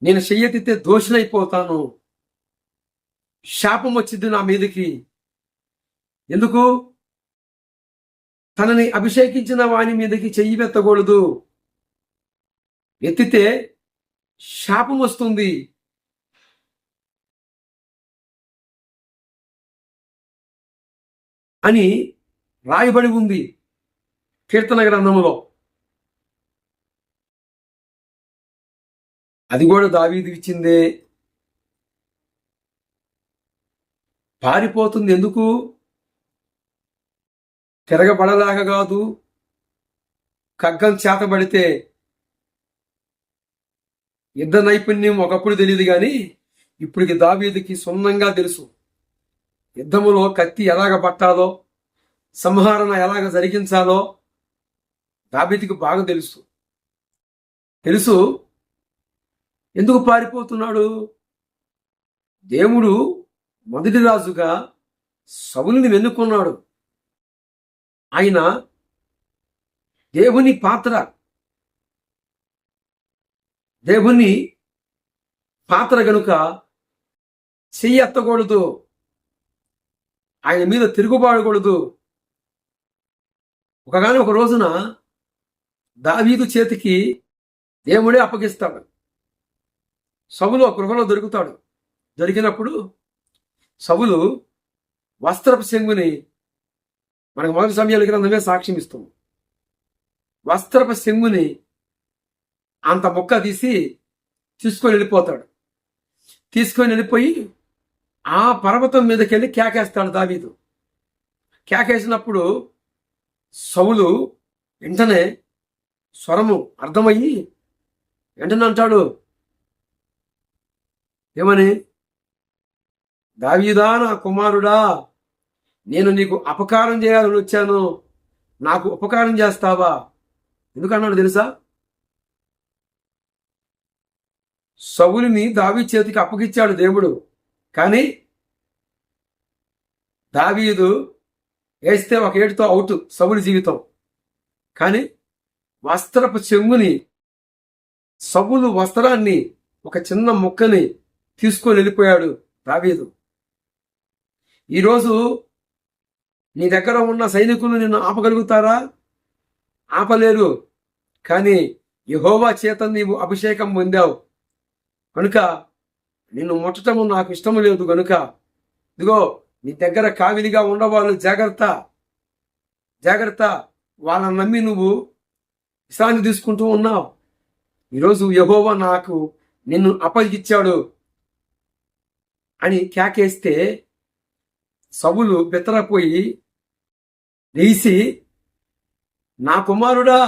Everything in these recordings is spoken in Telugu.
నేను చెయ్యెత్తితే దోషినైపోతాను, శాపం వచ్చింది నా మీదకి. ఎందుకు? తనని అభిషేకించిన వాని మీదకి చెయ్యి ఎత్తకూడదు. ఎత్తితే శాపం వస్తుంది. అని రాయబడి ఉంది కీర్తన గ్రంథములో. అది కూడా దావీదు ఇచ్చిందే. పారిపోతుంది ఎందుకు? తిరగబడలాగా కాదు. ఖడ్గం చేతబడితే యుద్ధ నైపుణ్యం ఒకప్పుడు తెలియదు కానీ ఇప్పటికి దావీదుకి సున్నంగా తెలుసు. యుద్ధములో కత్తి ఎలాగ పట్టాలో, సంహరణ ఎలాగ జరిగించాలో దావీదుకి బాగా తెలుసు. ఎందుకు పారిపోతున్నాడు? దేవుడు మొదటి రాజుగా సౌలుని వెన్నుకున్నాడు. ఆయన దేవుని పాత్ర గనుక చెయ్యి ఎత్తకూడదు, ఆయన మీద తిరుగుబాడకూడదు. ఒక రోజున దావీదు చేతికి దేవుడే అప్పగిస్తాడు. సౌలు ఆ గృహలో దొరికినప్పుడు సౌలు వస్త్రపు చెంగుని, మనకు మొదటి సమయాల గ్రంథమే సాక్ష్యం ఇస్తాం, వస్త్రపు చెంగుని అంత ముక్క తీసుకొని వెళ్ళిపోయి ఆ పర్వతం మీదకి వెళ్ళి కేకేస్తాడు దావీదు. కేకేసినప్పుడు సౌలు వెంటనే స్వరము అర్థమయ్యి వెంటనే అంటాడు, ఏమని? దావీదా నా కుమారుడా, నేను నీకు అపకారం చేయాలని వచ్చాను, నాకు ఉపకారం చేస్తావా? ఎందుకన్నాడు తెలుసా? సౌలుని దావీదు చేతికి అప్పగిచ్చాడు దేవుడు. కానీ దావీదు వేస్తే ఒక ఏడుతో అవుట్ సౌలు జీవితం. కానీ వస్త్రపు చెంగుని, సౌలు వస్త్రాన్ని, ఒక చిన్న ముక్కని తీసుకొని వెళ్ళిపోయాడు దావీదు. ఈరోజు నీ దగ్గర ఉన్న సైనికులు నిన్ను ఆపగలుగుతారా? ఆపలేరు. కానీ యెహోవా చేత నీవు అభిషేకం పొందావు కనుక నిన్ను ముట్టటము నాకు ఇష్టము లేదు. కనుక ఇదిగో నీ దగ్గర కావిలిగా ఉండవాళ్ళు జాగ్రత్త, వాళ్ళని నమ్మి నువ్వు విశ్రాంతి తీసుకుంటూ ఉన్నావు. ఈరోజు యెహోవా నాకు నిన్ను అప్పగిచ్చాడు అని కేకేస్తే సౌలు బెత్తరపోయి లేచి, నా కుమారుడా,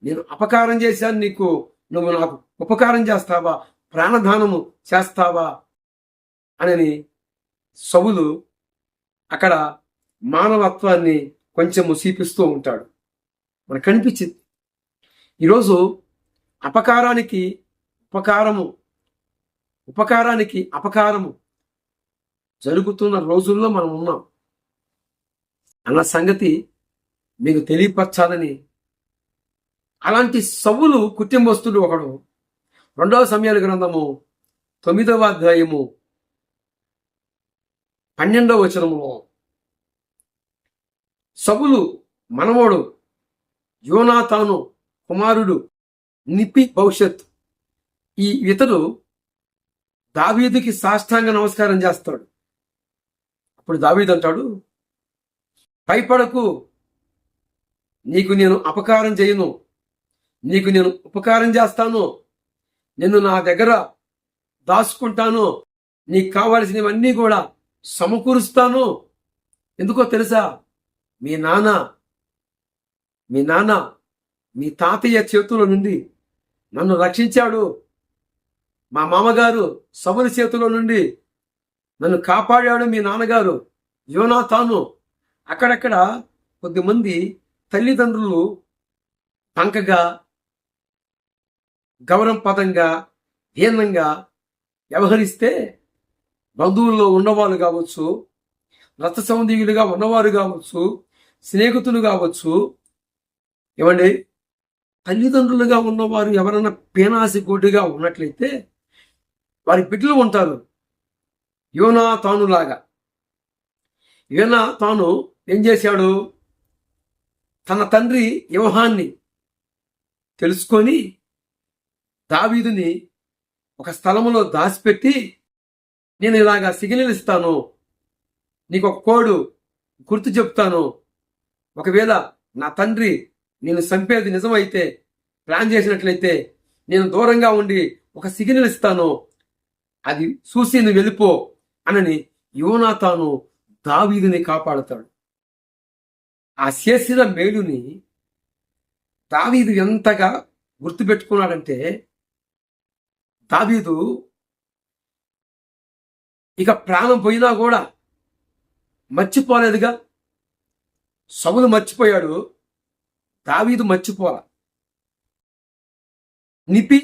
నేను అపకారం చేశాను నీకు, నువ్వు నాకు ఉపకారం చేస్తావా, ప్రాణదానము చేస్తావా అని సౌలు అక్కడ మానవత్వాన్ని కొంచెము చూపిస్తూ ఉంటాడు. మనకు కనిపించింది. ఈరోజు అపకారానికి అపకారము జరుగుతున్న రోజుల్లో మనం ఉన్నాం అన్న సంగతి మీకు తెలియపరచాలని. అలాంటి సౌలు కుటుంబస్తుడు ఒకడు 2వ సమయాల గ్రంథము 9వ అధ్యాయము 12వ వచనములో సౌలు మనవడు యోనాతాను కుమారుడు నిపి భవిష్యత్, ఈ ఇతడు దావీదుకి సాష్టాంగ నమస్కారం చేస్తాడు. అప్పుడు దావీదు అంటాడు, భయపడకు, నీకు నేను అపకారం చేయను, నీకు నేను ఉపకారం చేస్తాను, నిన్ను నా దగ్గర దాచుకుంటాను, నీకు కావలసినవన్నీ కూడా సమకూరుస్తాను. ఎందుకో తెలుసా? మీ నాన్న మీ తాతయ్య చేతుల నుండి నన్ను రక్షించాడు. మా మామగారు సౌలు చేతుల నుండి నన్ను కాపాడాడు. మీ నాన్నగారు యోనాతాను. అక్కడక్కడ కొద్దిమంది తల్లిదండ్రులు పంకగా, గౌరవపదంగా, హీనంగా వ్యవహరిస్తే బంధువుల్లో ఉన్నవాళ్ళు కావచ్చు, రక్త సంబంధికులుగా ఉన్నవారు కావచ్చు, స్నేహితులు కావచ్చు, ఏమండి తల్లిదండ్రులుగా ఉన్నవారు ఎవరైనా పేనాసి కోటిగా ఉన్నట్లయితే వారి బిడ్డలు ఉంటారు. యోనా తానులాగా. యోనా తాను ఏం చేశాడు? తన తండ్రి వ్యూహాన్ని తెలుసుకొని దావీదుని ఒక స్థలములో దాచిపెట్టి, నేను ఇలాగా సిగ్నల్ ఇస్తాను, నీకు ఒక కోడు గుర్తు చెప్తాను, ఒకవేళ నా తండ్రి నేను చంపేది నిజమైతే, ప్లాన్ చేసినట్లయితే నేను దూరంగా ఉండి ఒక సిగ్నల్ ఇస్తాను, అది చూసి నువ్వు వెళ్ళిపో అనని యోనాతాను దావీదుని కాపాడుతాడు. ఆ చేసిన మేలుని దావీదు ఎంతగా గుర్తుపెట్టుకున్నాడంటే, దావీదు ఇక ప్రాణం పోయినా కూడా మర్చిపోలేదుగా. సౌలు మర్చిపోయాడు, దావీదు మర్చిపోలా. నిపి